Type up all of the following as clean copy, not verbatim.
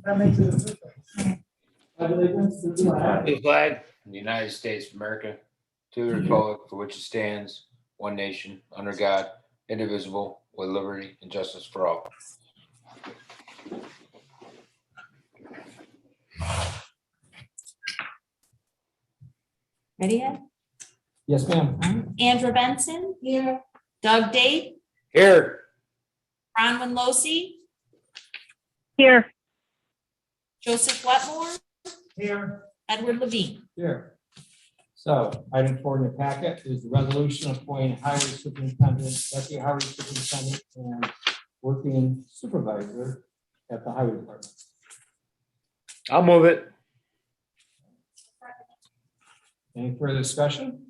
That makes it official. Allegiance to the flag The flag of the United States of America, to the republic for which it stands, one nation, under God, indivisible, with liberty and justice for all. Ready yet? Yes, ma'am. Andrew Benson. Here. Doug Date, Here. Bronwyn Losi, Here. Joseph Wetmore, here. Edward Levine. Here. So item 4 in your packet is the resolution appointing highway superintendent, deputy highway superintendent, and working supervisor at the highway department. I'll move it. Any further discussion?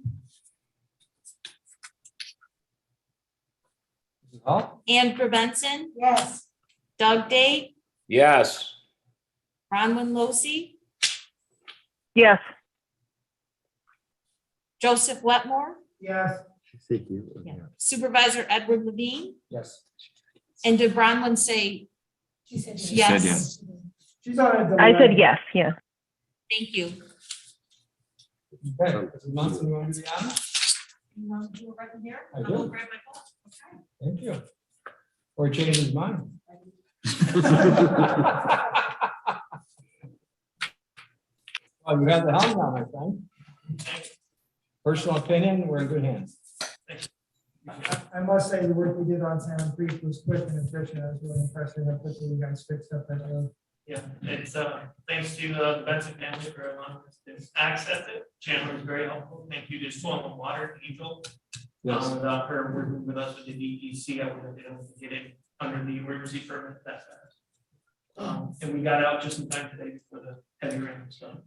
Mrs. Hall? Andrew Benson, Yes. Doug Date, Yes. Bronwyn Losi, Yes. Joseph Wetmore, Yes. Supervisor Edward Levine, Yes. and did Bronwyn say She said yes? She's on a delay. I said yes, yeah. Thank you. Okay, Mrs. Munson, you want to do the honor? You want to do it right in here? I I'm do. gonna grab my phone. Okay. Thank you. Or change his mind. Well, you have the helm now, my friend. Personal opinion, we're in good hands. I must say, the work we did on Salmon Creek was quick and efficient. I was really impressed with how quickly you guys fixed up that road. Yeah, it's thanks to the Benson family for allowing us to access it. Chandler was very helpful. Thank you to Swollen Water, Angel. Yes. Without her working with us with the DEC, I would have been able to get it under the emergency permit that fast. And we got out just in time today for the heavy rain, so.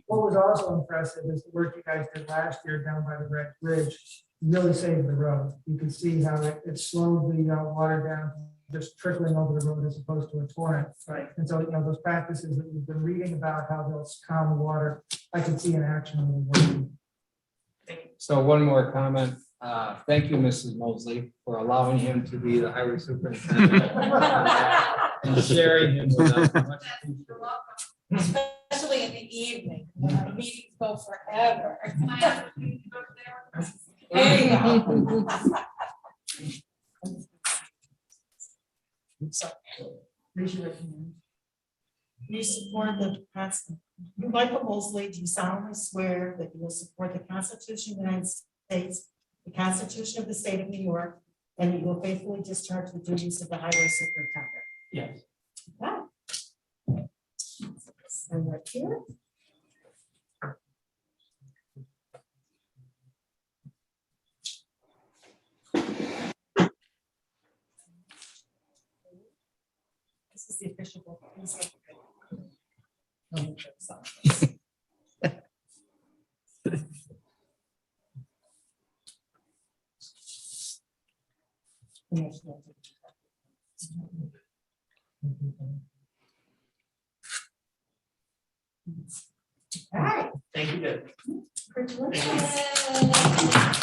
What was also impressive is the work you guys did last year down by the Red Bridge really saved the road. You could see how it slowed the water down, just trickling over the road as opposed to a torrent. Right. And so, those practices that we've been reading about, how they'll calm the water, I can see in action when we're working. So one more comment. Thank you, Mrs. Mosley, for allowing him to be the highway superintendent and sharing him with us. Much appreciated. Especially in the evening, when our meetings go forever. There you go. You support the Constitution. You, Michael Mosley, do you solemnly swear that you will support the Constitution of the United States, the Constitution of the State of New York, and that you will faithfully discharge the duties of the highway superintendent? Yes. Okay. And right here. This is the official book. All right. Thank you, Deb. Congratulations.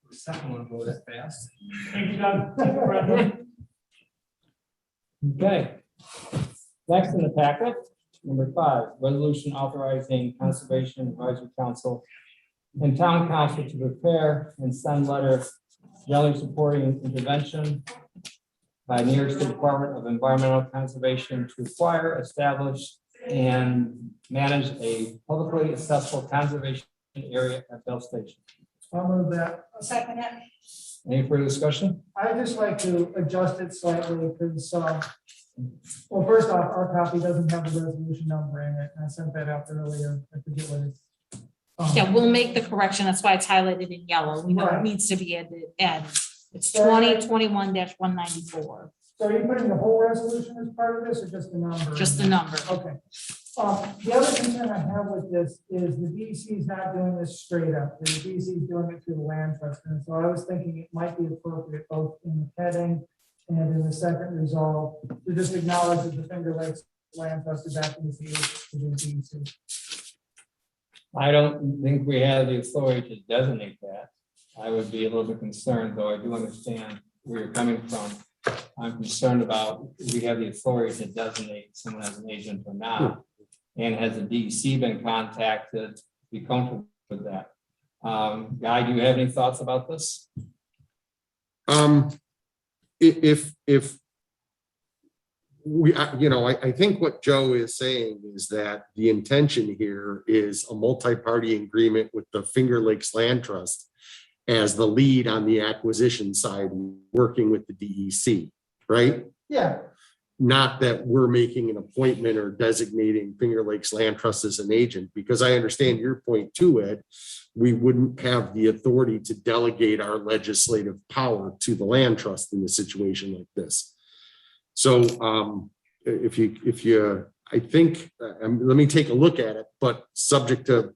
The second one go that fast. Thank you, Doug. Okay. Next in the packet, number 5, resolution authorizing Conservation Advisory Council and Town Council to prepare and send letter generally supporting intervention by New York State Department of Environmental Conservation to acquire, establish, and manage a publicly accessible conservation area at Bell Station. I'll move that. I'll second it. Any further discussion? I'd just like to adjust it slightly because, well, first off, our copy doesn't have the resolution number in it. I sent that out earlier. I forget what it's. Yeah, we'll make the correction. That's why it's highlighted in yellow. We know it Right. needs to be added. It's 2021-194, So are you putting the whole resolution as part of this or just the number? just the number. Okay. The other concern I have with this is the DEC is not doing this straight up. The DEC is doing it through the land trust. And so I was thinking it might be appropriate both in the heading and in the second resolve to just acknowledge that the Finger Lakes Land Trust is acting as the agent for the DEC. I don't think we have the authority to designate that. I would be a little bit concerned, though I do understand where you're coming from. I'm concerned about, we have the authority to designate someone as an agent or not. And has the DEC been contacted? Be comfortable with that? Guy, do you have any thoughts about this? If we, I think what Joe is saying is that the intention here is a multi-party agreement with the Finger Lakes Land Trust as the lead on the acquisition side, working with the DEC, right? Yeah, Not that we're making an appointment or designating Finger Lakes Land Trust as an agent, because I understand your point too, Ed. We wouldn't have the authority to delegate our legislative power to the land trust in a situation like this. So I think, let me take a look at it, but subject to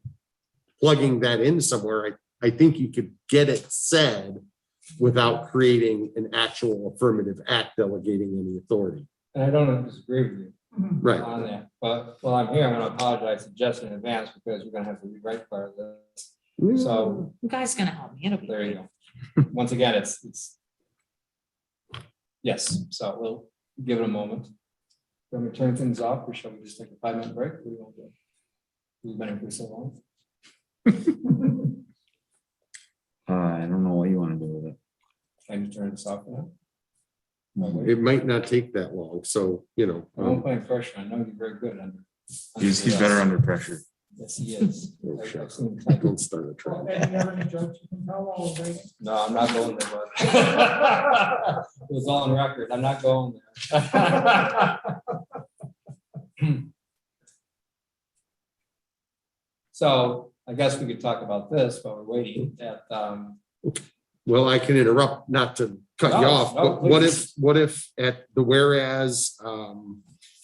plugging that in somewhere, I think you could get it said without creating an actual affirmative act delegating any authority. And I don't disagree with you Right. on that, but while I'm here, I'm gonna apologize to Justin in advance because we're gonna have to rewrite part of this. So You guys gonna help me. It'll be. there you go. Once again, it's. Yes, so we'll give it a moment. Then we turn things off, or shall we just take a 5-minute break? We won't do. We've been here for so long. I don't know what you want to do with it. Can you turn this off now? It might not take that long, so, I won't put any pressure. I know you're very good under. He's better under pressure. Yes, he is. Oh, shit. I've seen him type. don't start a well, trend. and you have any jokes you can tell while we're waiting? No, I'm not going there, but. It was all on record. I'm not going there. So I guess we could talk about this while we're waiting at, Well, I can interrupt, not to cut you No, off, no, but what if at the whereas,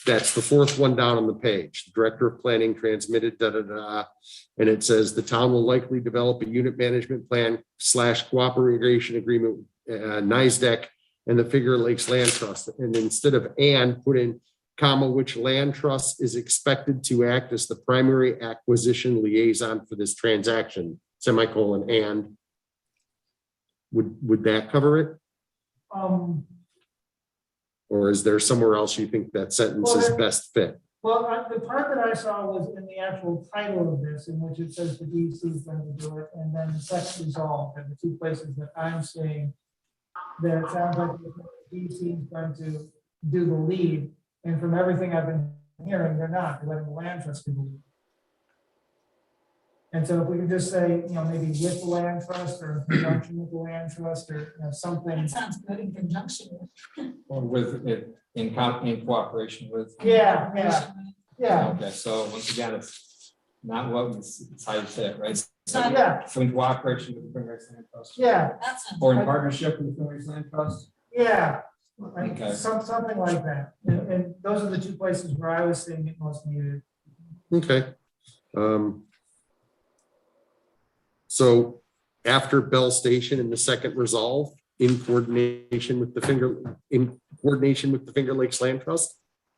that's the fourth one down on the page, Director of Planning transmitted, and it says the town will likely develop a unit management plan / cooperation agreement, NISDEC and the Finger Lakes Land Trust, and instead of and, put in comma, which land trust is expected to act as the primary acquisition liaison for this transaction, semicolon, and. Would that cover it? Or is there somewhere else you think that sentence is best fit? Well, the part that I saw was in the actual title of this, in which it says the DEC is going to do it, and then the second resolved, and the two places that I'm seeing that it sounds like the DEC is going to do the lead, and from everything I've been hearing, they're not, they're letting the land trust do the lead. And so if we could just say, maybe with the land trust or in conjunction with the land trust or something. That sounds good in conjunction with. or with it in cooperation with. Yeah. Okay, so once again, it's not what, it's how you say it, right? Yeah, So in cooperation with the Finger Lakes Land Trust. yeah, That sounds Or in good. partnership with the Finger Lakes Land Trust. yeah. Okay. Something like that. And those are the two places where I was seeing it most needed. Okay. So after Bell Station in the second resolve, in coordination with the Finger Lakes Land Trust,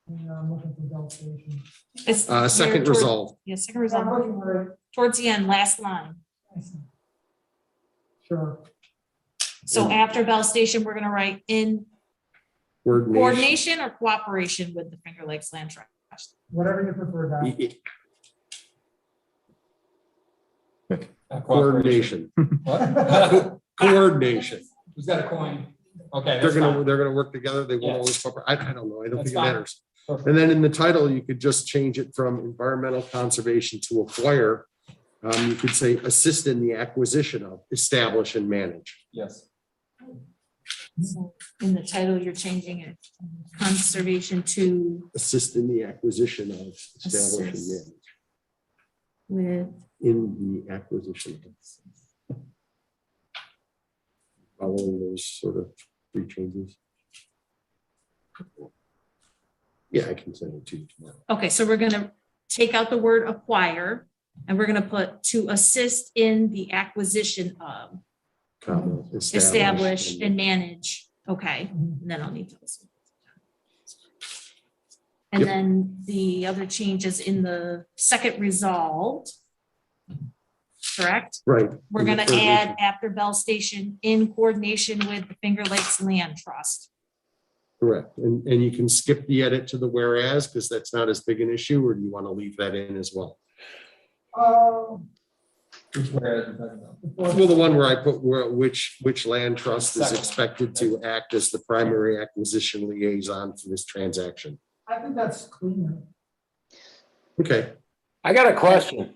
I'm looking for Bell Station. It's second toward- resolve. Yeah, second I'm resolve, looking for it. towards the end, last line. Sure. So after Bell Station, we're gonna write in coordination or cooperation with the Finger Lakes Land Trust. Whatever you prefer, Doc. Coordination. What? Coordination. Who's got a coin? Okay, They're that's fine. gonna work together. They won't Yes. always cooperate. I don't know. I don't That's think it fine. matters. Perfect. And then in the title, you could just change it from environmental conservation to acquire. You could say assist in the acquisition of, establish and manage. Yes. So in the title, you're changing it, conservation to Assist in the acquisition of, establish and Assist. manage. with, In the acquisition. of. Following those sort of three changes. Yeah, I can send it to you tomorrow. okay, so we're gonna take out the word acquire, and we're gonna put to assist in the acquisition of, Comma, establish and manage, okay, and then I'll need those. And Yep. then the other changes in the second resolved. correct? Right. We're In the gonna third add issue. after Bell Station in coordination with the Finger Lakes Land Trust. Correct. And you can skip the edit to the whereas, because that's not as big an issue, or do you want to leave that in as well? Which whereas you're talking about. Well, the one where I put which land trust is Second. expected to act as the primary acquisition liaison for this transaction. I think that's cleaner. Okay. I got a question.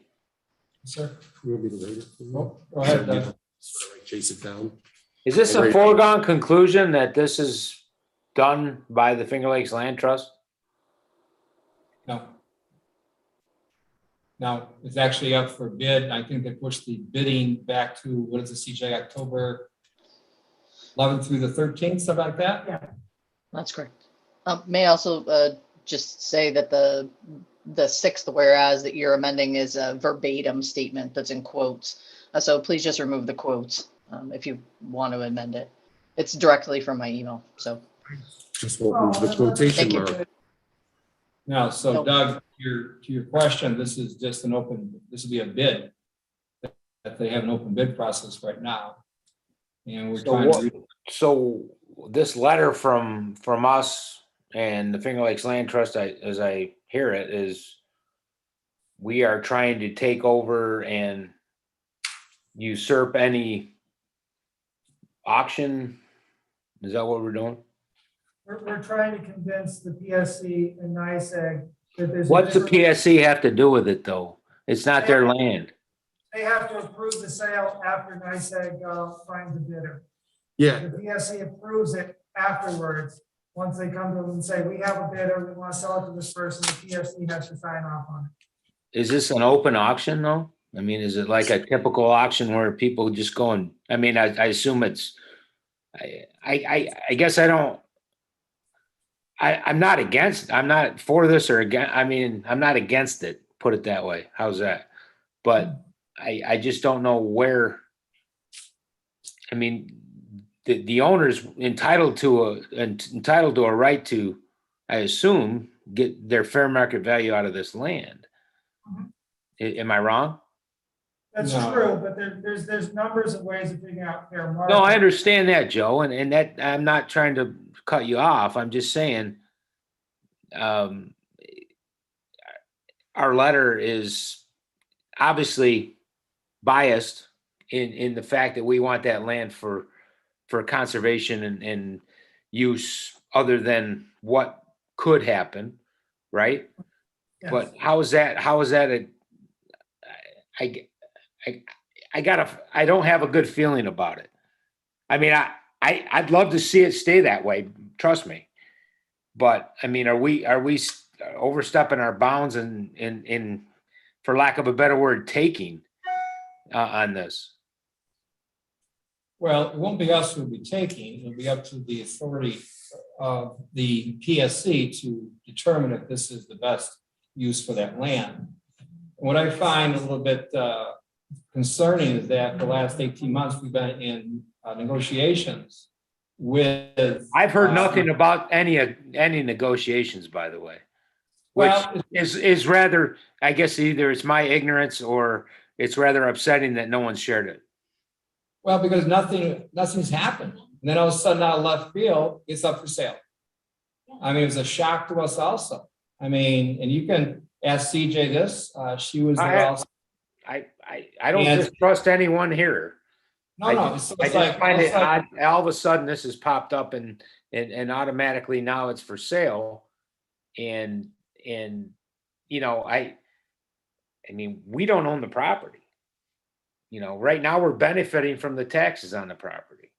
Sir. You want me to read it? Go ahead, Doug. Chase it down. Is this a Right. foregone conclusion that this is done by the Finger Lakes Land Trust? No. Now, it's actually up for bid. I think they pushed the bidding back to, what is it, CJ, October 11th through the 13th, something like that? Yeah. That's correct. May I also just say that the sixth whereas that you're amending is a verbatim statement that's in quotes. So please just remove the quotes if you want to amend it. It's directly from my email, so. Just won't move the quotation Thank you. mark. No, so Nope. Doug, to your question, this is just this will be a bid. That they have an open bid process right now. And we're So trying what- to, So this letter from us and the Finger Lakes Land Trust, as I hear it, is we are trying to take over and usurp any auction. Is that what we're doing? We're trying to convince the PSC and NICEAG that there's. a What's the different- PSC have to do with it, though? It's not their land. They have to approve the sale after NICEAG finds a bidder. Yeah, The PSC approves it afterwards. Once they come to them and say, we have a bidder, we want to sell it to this person, the PSC has to sign off on it. Is this an open auction, though? I mean, is it like a typical auction where people just go and, I mean, I assume it's, I guess I don't, I'm not against, I'm not for this or against, I mean, I'm not against it, put it that way. How's that? But I just don't know where, I mean, the owner's entitled to a right to, I assume, get their fair market value out of this land. Am I wrong? That's No. true, but there's numbers of ways of figuring out fair market. No, I understand that, Joe, and that, I'm not trying to cut you off. I'm just saying, our letter is obviously biased in the fact that we want that land for conservation and use other than what could happen, right? Yes. But how is that I don't have a good feeling about it. I mean, I'd love to see it stay that way, trust me. But I mean, are we overstepping our bounds and for lack of a better word, taking on this? well, it won't be us who'll be taking, it'll be up to the authority of the PSC to determine if this is the best use for that land. What I find a little bit concerning is that the last 18 months, we've been in negotiations with. I've heard nothing about any negotiations, by the way. Which Well, is rather, I guess either it's my ignorance or it's rather upsetting that no one shared it. Well, because nothing's happened. And then all of a sudden out of left field, it's up for sale. I mean, it was a shock to us also. I mean, and you can ask CJ this, she was there also. I don't And- distrust anyone here. No, it's I it's just like, find it it's like- odd, all of a sudden this has popped up and automatically now it's for sale. And, you know, I mean, we don't own the property. You know, right now we're benefiting from the taxes on the property.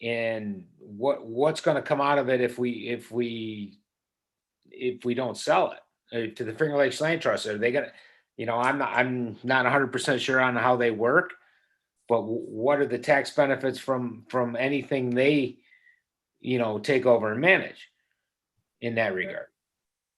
And what's going to come out of it if we don't sell it to the Finger Lakes Land Trust? Are they going to, you know, I'm not 100% sure on how they work, but what are the tax benefits from anything they, you know, take over and manage in that regard?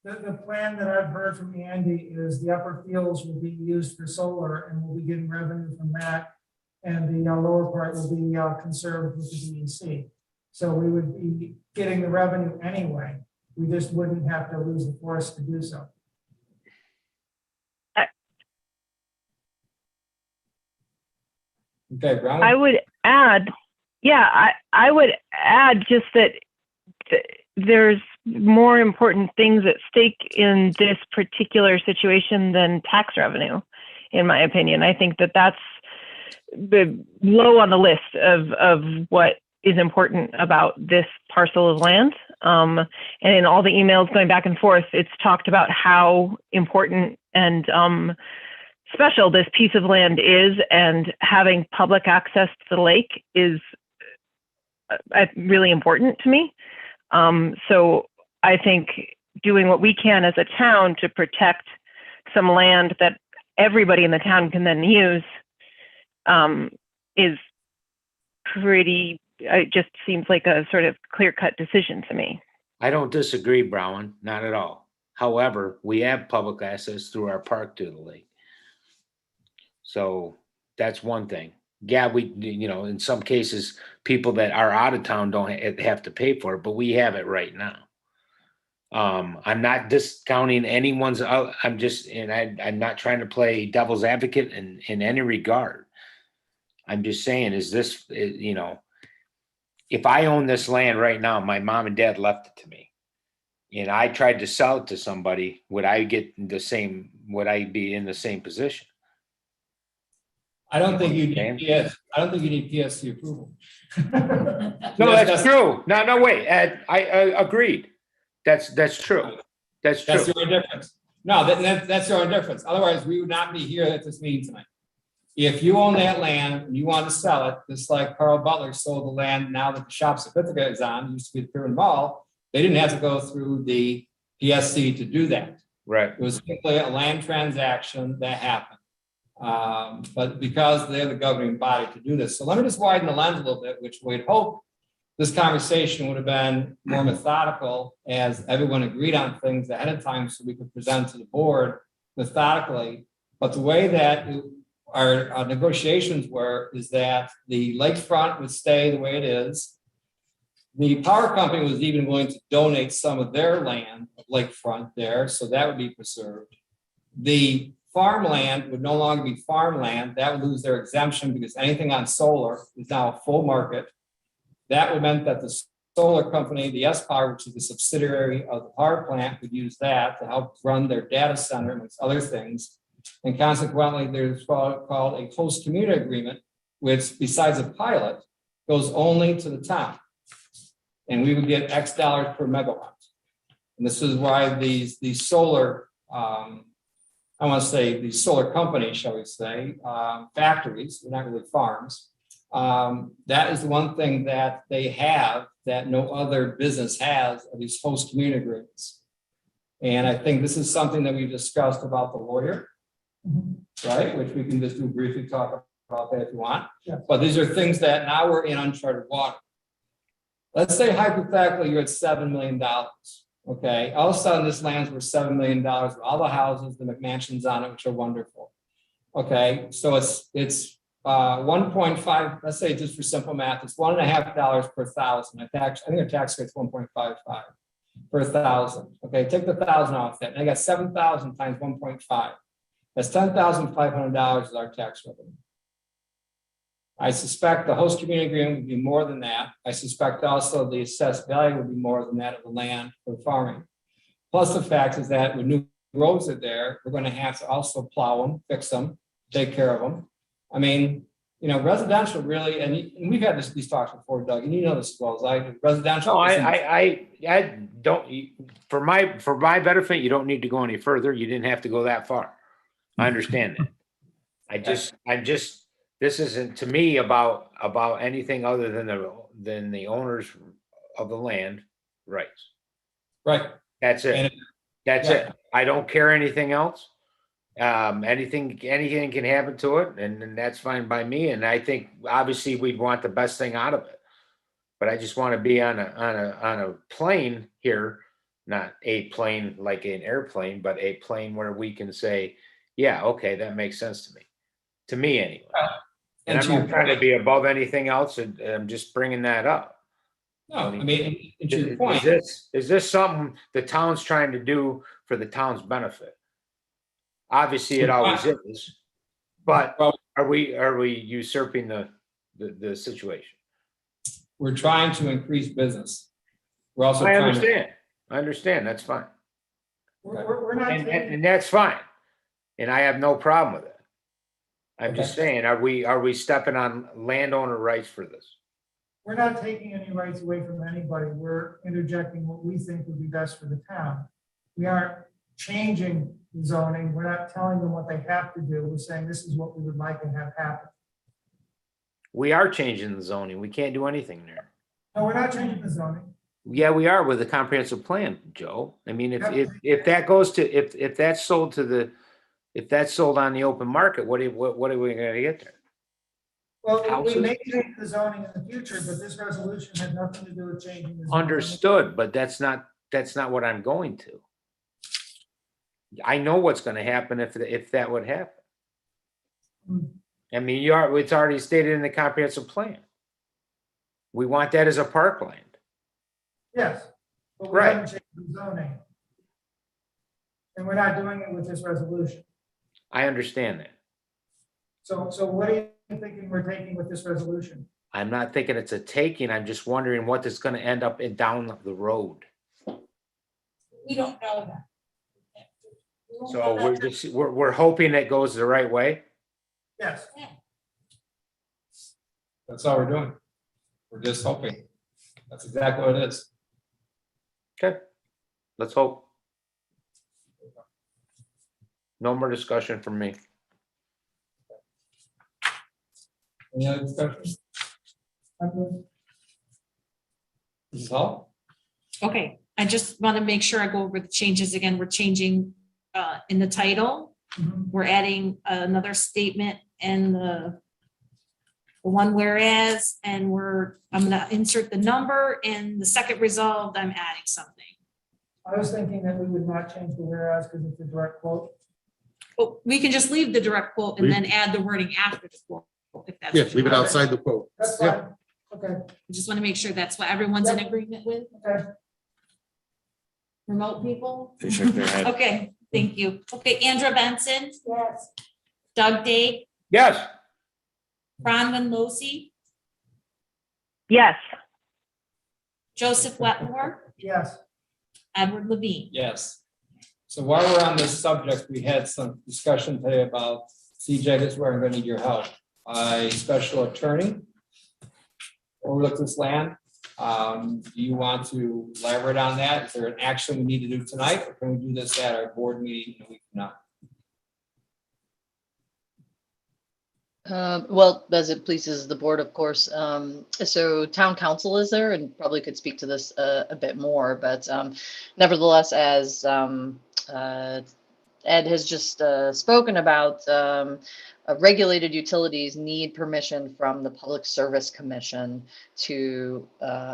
The plan that I've heard from Andy is the upper fields will be used for solar and we'll be getting revenue from that. And the lower part will be conserved with the DEC. So we would be getting the revenue anyway. We just wouldn't have to lose the forest to do so. Okay, Brown? I would add, I would add just that there's more important things at stake in this particular situation than tax revenue, in my opinion. I think that that's the low on the list of what is important about this parcel of land. And in all the emails going back and forth, it's talked about how important and special this piece of land is, and having public access to the lake is really important to me. So I think doing what we can as a town to protect some land that everybody in the town can then use is pretty, it just seems like a sort of clear-cut decision to me. I don't disagree, Brown, not at all. However, we have public access through our park to the lake. So that's one thing. Yeah, we, you know, in some cases, people that are out of town don't have to pay for it, but we have it right now. I'm not discounting anyone's, I'm just, and I'm not trying to play devil's advocate in any regard. I'm just saying, is this, you know, if I own this land right now, my mom and dad left it to me, and I tried to sell it to somebody, would I get the same, would I be in the same position? I don't think you need PS. I don't think you need PSC approval. No, that's true. No, wait, Ed, I agreed. That's true. That's true. That's the only difference. No, that's the only difference. Otherwise, we would not be here at this meeting tonight. If you own that land and you want to sell it, just like Carl Butler sold the land now that the shop certificate is on, it used to be the Pyramid Mall, they didn't have to go through the PSC to do that. Right. It was simply a land transaction that happened. But because they're the governing body to do this. So let me just widen the lens a little bit, which we'd hope this conversation would have been more methodical, as everyone agreed on things ahead of time so we could present to the board methodically. But the way that our negotiations were is that the lakefront would stay the way it is. The power company was even willing to donate some of their land, lakefront there, so that would be preserved. The farmland would no longer be farmland. That would lose their exemption because anything on solar is now a full market. That would mean that the solar company, the S-Power, which is the subsidiary of the power plant, would use that to help run their data center amongst other things. And consequently, there's called a host community agreement, which besides a pilot, goes only to the town. And we would get X dollars per megawatt. And this is why these solar, I want to say these solar companies, shall we say, factories, they're not really farms. That is the one thing that they have that no other business has, are these host community agreements. And I think this is something that we discussed about the lawyer, right? Which we can just do briefly talk about that if you want. Yeah. But these are things that now we're in uncharted water. Let's say hypothetically you're at $7 million. Okay, all of a sudden this land's worth $7 million with all the houses, the McMansions on it, which are wonderful. Okay, so it's 1.5, let's say just for simple math, it's $1.50 per thousand. I think our tax rate's 1.55 per thousand. Okay, take the 1,000 off that. And I got 7,000 times 1.5. That's $10,500 is our tax revenue. I suspect the host community agreement would be more than that. I suspect also the assessed value would be more than that of the land for farming. Plus the fact is that when new roads are there, we're going to have to also plow them, fix them, take care of them. I mean, you know, residential really, and we've had these talks before, Doug, and you know this as well as I do. Residential. No, I don't, for my benefit, you don't need to go any further. You didn't have to go that far. I understand that. This isn't to me about anything other than the owners of the land rights. Right. That's it. That's it. I don't care anything else. Anything can happen to it, and that's fine by me. And I think obviously we'd want the best thing out of it. But I just want to be on a plane here, not a plane like an airplane, but a plane where we can say, yeah, okay, that makes sense to me anyway. And I'm not trying to be above anything else, and I'm just bringing that up. No, I mean, to your point. Is this something the town's trying to do for the town's benefit? Obviously, it always is. But Well- are we usurping the situation? We're trying to increase business. We're also I trying to. understand, that's fine. We're not And taking, that's fine. And I have no problem with it. I'm just saying, are we stepping on landowner rights for this? we're not taking any rights away from anybody. We're interjecting what we think would be best for the town. We aren't changing the zoning. We're not telling them what they have to do. We're saying this is what we would like to have happen. We are changing the zoning. We can't do anything there. No, we're not changing the zoning. Yeah, we are with the comprehensive plan, Joe. I mean, Yep. if that goes to, if that's sold to the, if that's sold on the open market, what are we gonna get there? Well, we Houses. may change the zoning in the future, but this resolution has nothing to do with changing the zoning. Understood, but that's not what I'm going to. I know what's gonna happen if that would happen. I mean, it's already stated in the comprehensive plan. We want that as a parkland. Yes, but we Right. haven't changed the zoning. And we're not doing it with this resolution. I understand that. So what are you thinking we're taking with this resolution? I'm not thinking it's a taking. I'm just wondering what is gonna end up down the road. We don't know that. So we're hoping it goes the right way. Yes, That's all we're doing. We're just hoping. That's exactly what it is. Okay, let's hope. No more discussion from me. Any other discussion? Mrs. Hall? Okay, I just want to make sure I go over the changes again. We're changing in the title. Mhm. We're adding another statement and the one whereas, and I'm gonna insert the number, and the second resolved, I'm adding something. I was thinking that we would not change the whereas because it's a direct quote. Oh, we can just leave the direct quote and then add the wording after the quote. If that's Yeah, what you leave it want. outside the quote. That's Yeah. fine. Okay, I just want to make sure that's what everyone's in agreement with, okay. remote people. They shook their head. Okay, thank you. Okay, Andra Benson, Yes. Doug Day, Yes, Bronwyn Losi, Yes. Joseph Wetmore, Yes, Edward Levine. Yes. So while we're on this subject, we had some discussion today about CJ, this is where I'm gonna need your help. A special attorney overlooked this land. Do you want to elaborate on that? Is there an action we need to do tonight, or can we do this at our board meeting in a week from now? Well, as it pleases the board, of course. So town council is there and probably could speak to this a bit more, but nevertheless, as Ed has just spoken about, regulated utilities need permission from the Public Service Commission to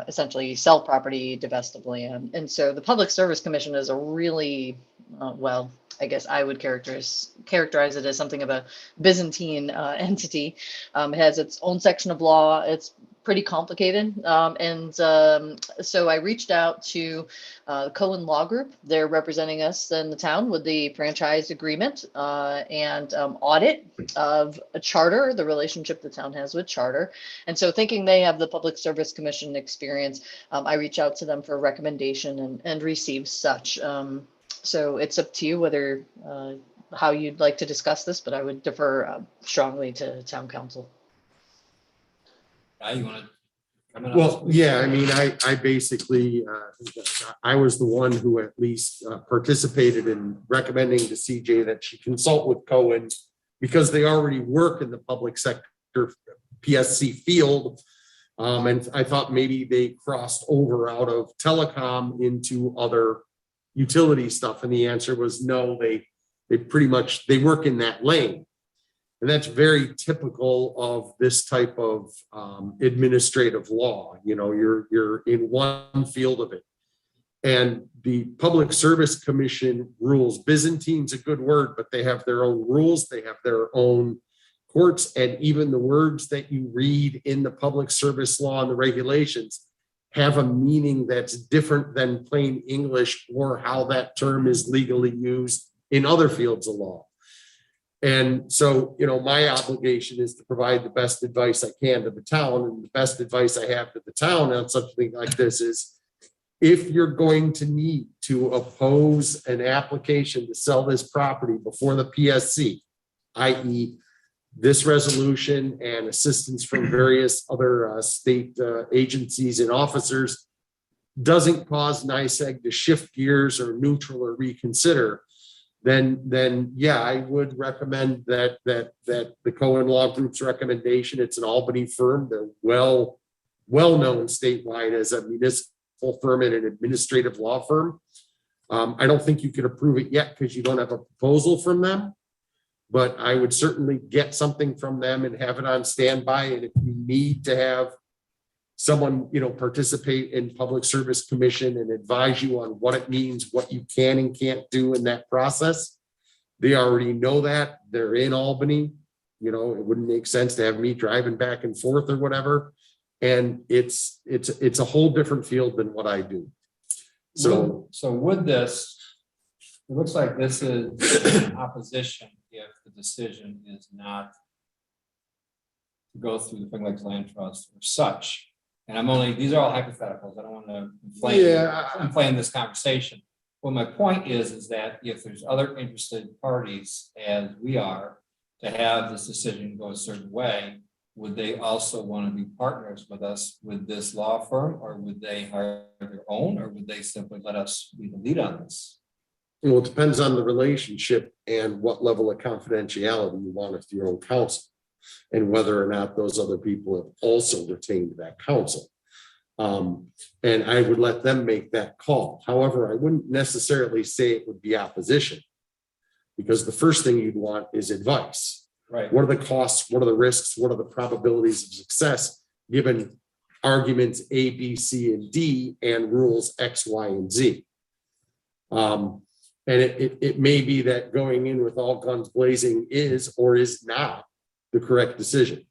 essentially sell property, divest of land. And so the Public Service Commission is a really, well, I guess I would characterize it as something of a Byzantine entity. It has its own section of law. It's pretty complicated. So I reached out to Cohen Law Group. They're representing us in the town with the franchise agreement and audit of a charter, the relationship the town has with charter. And so thinking they have the Public Service Commission experience, I reached out to them for a recommendation and received such. So it's up to you whether how you'd like to discuss this, but I would defer strongly to town council. You want to comment on Well, this? yeah, I mean, I basically, I was the one who at least participated in recommending to CJ that she consult with Cohen because they already work in the public sector PSC field. And I thought maybe they crossed over out of telecom into other utility stuff. And the answer was no, they pretty much, they work in that lane. And that's very typical of this type of administrative law. You know, you're in one field of it. And the Public Service Commission rules, Byzantine's a good word, but they have their own rules, they have their own courts, and even the words that you read in the public service law and the regulations have a meaning that's different than plain English or how that term is legally used in other fields of law. And so, my obligation is to provide the best advice I can to the town, and the best advice I have to the town on something like this is, if you're going to need to oppose an application to sell this property before the PSC, i.e. this resolution and assistance from various other state agencies and officers, doesn't cause NICEAG to shift gears or neutral or reconsider, then yeah, I would recommend that the Cohen Law Group's recommendation. It's an Albany firm. They're well-known statewide as a municipal firm and an administrative law firm. I don't think you could approve it yet because you don't have a proposal from them, but I would certainly get something from them and have it on standby. And if you need to have someone, participate in Public Service Commission and advise you on what it means, what you can and can't do in that process, they already know that. They're in Albany. It wouldn't make sense to have me driving back and forth or whatever. And it's a whole different field than what I do. So with this, it looks like this is in opposition if the decision is not to go through the Finger Lakes Land Trust or such. And these are all hypotheticals. I don't want to inflame this conversation. Well, my point is that if there's other interested parties, as we are, to have this decision go a certain way, would they also want to be partners with us with this law firm, or would they hire their own, or would they simply let us be the lead on this? Well, it depends on the relationship and what level of confidentiality you want with your own counsel, and whether or not those other people have also retained that counsel. And I would let them make that call. However, I wouldn't necessarily say it would be opposition, because the first thing you'd want is advice. Right. What are the costs? What are the risks? What are the probabilities of success given arguments A, B, C, and D and rules X, Y, and Z? And it may be that going in with all guns blazing is or is not the correct decision.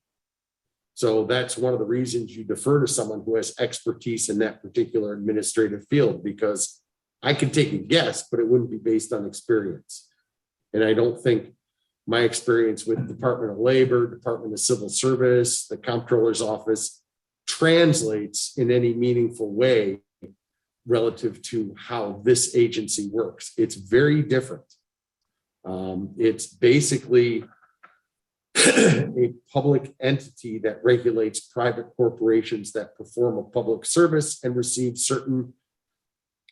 So that's one of the reasons you defer to someone who has expertise in that particular administrative field, because I could take a guess, but it wouldn't be based on experience. And I don't think my experience with Department of Labor, Department of Civil Service, the Comptroller's Office translates in any meaningful way relative to how this agency works. It's very different. It's basically a public entity that regulates private corporations that perform a public service and receive certain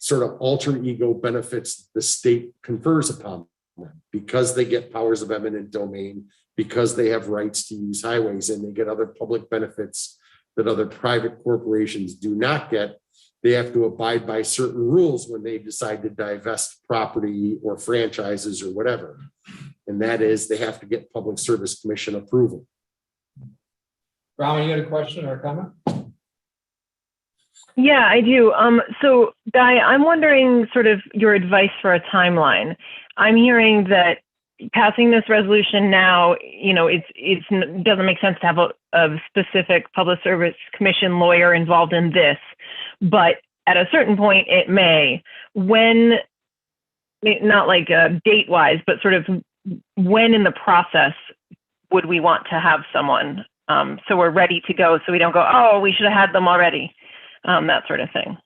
sort of alter ego benefits the state confers upon them, because they get powers of eminent domain, because they have rights to use highways, and they get other public benefits that other private corporations do not get. They have to abide by certain rules when they decide to divest property or franchises or whatever. And that is, they have to get Public Service Commission approval. Brahma, you had a question or a comment? Yeah, I do. So Guy, I'm wondering sort of your advice for a timeline. I'm hearing that passing this resolution now, it doesn't make sense to have a specific Public Service Commission lawyer involved in this, but at a certain point it may. When, not like date wise, but sort of when in the process would we want to have someone so we're ready to go, so we don't go, oh, we should have had them already, that sort of thing.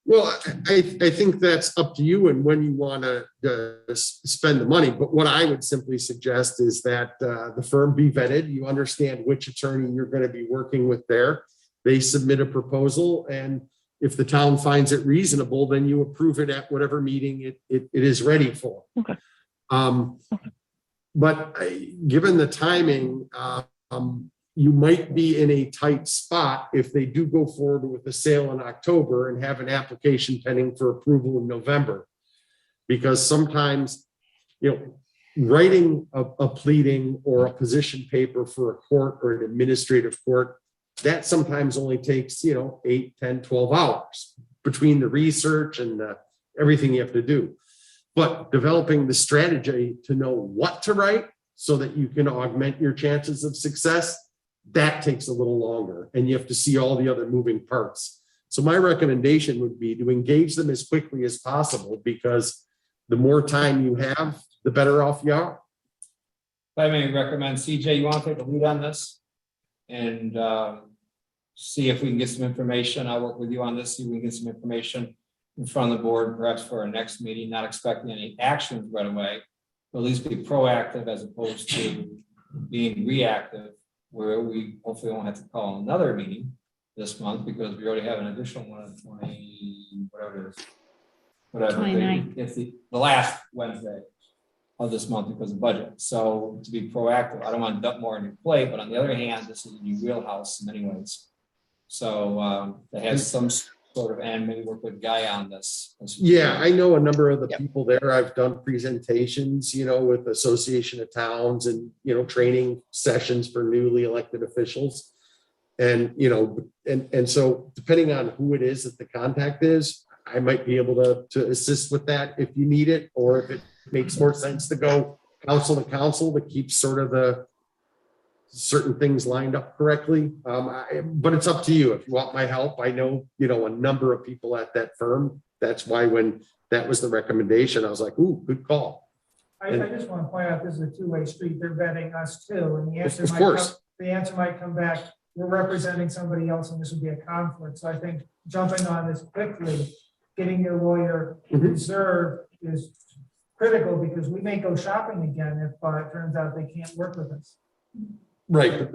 Well, I think that's up to you and when you want to spend the money. But what I would simply suggest is that the firm be vetted. You understand which attorney you're going to be working with there. They submit a proposal, and if the town finds it reasonable, then you approve it at whatever meeting it is ready for. Okay. But given the timing, you might be in a tight spot if they do go forward with the sale in October and have an application pending for approval in November. Because sometimes, writing a pleading or a position paper for a court or an administrative court, that sometimes only takes, 8, 10, 12 hours between the research and everything you have to do. But developing the strategy to know what to write so that you can augment your chances of success, that takes a little longer, and you have to see all the other moving parts. So my recommendation would be to engage them as quickly as possible, because the more time you have, the better off you are. I may recommend, CJ, you want to take the lead on this? And see if we can get some information. I'll work with you on this, see if we can get some information in front of the board, perhaps for our next meeting, not expecting any actions right away. But at least be proactive as opposed to being reactive, where we hopefully won't have to call another meeting this month because we already have an additional one on 20, whatever it is. Whatever. 29. It's the last Wednesday of this month because of budget. So to be proactive, I don't want to dump more on your plate, but on the other hand, this is a new wheelhouse in many ways. So that has some sort of, and maybe work with Guy on this. Yeah, I know a number of the Yep. people there. I've done presentations, with Association of Towns and, training sessions for newly elected officials. And, and so depending on who it is that the contact is, I might be able to assist with that if you need it, or if it makes more sense to go council to council to keep sort of the certain things lined up correctly. But it's up to you. If you want my help, I know, a number of people at that firm. That's why when that was the recommendation, I was like, ooh, good call. I just want to point out, this is a two-way street. They're vetting us too, and the answer Of might course. come back, we're representing somebody else and this would be a conflict. So I think jumping on this quickly, getting your lawyer reserved is critical, because we may go shopping again if it turns out they can't work with us. Right.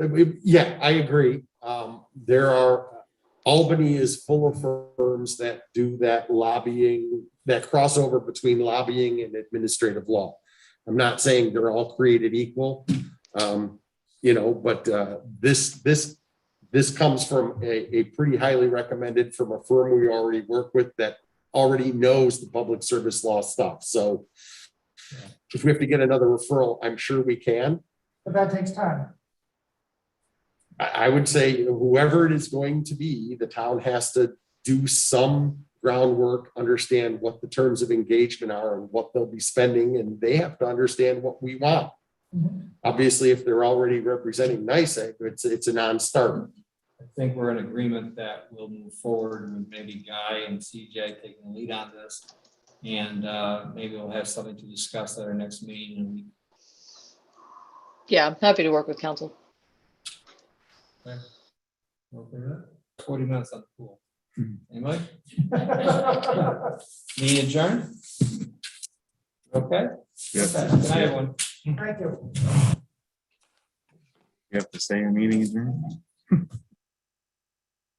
Yeah, I agree. Albany is full of firms that do that lobbying, that crossover between lobbying and administrative law. I'm not saying they're all created equal, but this comes from a pretty highly recommended from a firm we already work with that already knows the public service law stuff. So if we have to get another referral, I'm sure we can. But that takes time. I would say whoever it is going to be, the town has to do some groundwork, understand what the terms of engagement are and what they'll be spending, and they have to understand what we want. Obviously, if they're already representing NYSEG, it's a non-starter. I think we're in agreement that we'll move forward with maybe Guy and CJ taking the lead on this. And maybe we'll have something to discuss at our next meeting. Yeah, I'm happy to work with council. 40 minutes on the pool. Anybody? Meeting adjourned? Okay. Yeah. Okay. Good night, everyone. Thank you. You have to say your meeting adjourned.